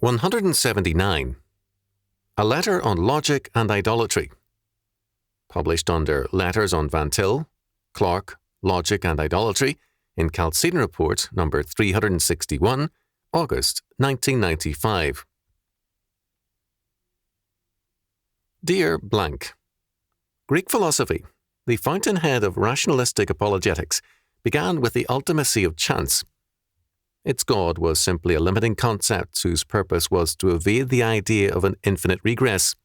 179. A Letter on Logic and Idolatry. Published under Letters on Van Til, Clark, Logic and Idolatry in Chalcedon Report No. 361, August 1995. Dear Blank, Greek philosophy, the fountainhead of rationalistic apologetics, began with the ultimacy of chance. Its God was simply a limiting concept whose purpose was to evade the idea of an infinite regress.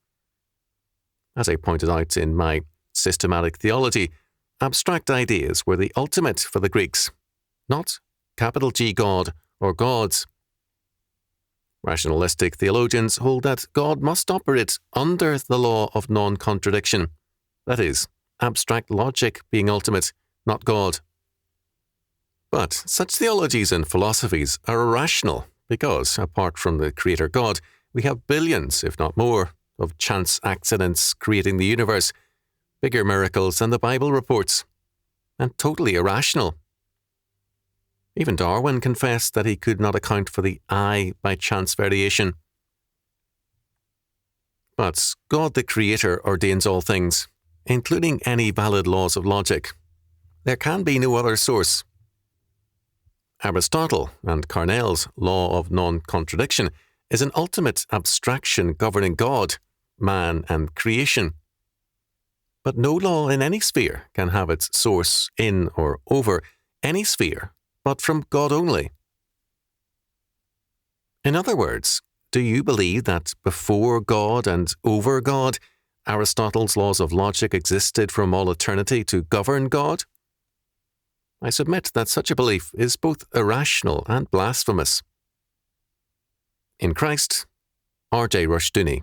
As I pointed out in my Systematic Theology, abstract ideas were the ultimate for the Greeks, not capital G God or gods. Rationalistic theologians hold that God must operate under the law of non-contradiction, that is, abstract logic being ultimate, not God. But such theologies and philosophies are irrational because, apart from the Creator God, we have billions, if not more, of chance accidents creating the universe, bigger miracles than the Bible reports, and totally irrational. Even Darwin confessed that he could not account for the I by chance variation. But God the Creator ordains all things, including any valid laws of logic. There can be no other source. Aristotle and Carnell's law of non-contradiction is an ultimate abstraction governing God, man, and creation. But no law in any sphere can have its source in or over any sphere, but from God only. In other words, do you believe that before God and over God, Aristotle's laws of logic existed from all eternity to govern God? I submit that such a belief is both irrational and blasphemous. In Christ, R.J. Rushdoony.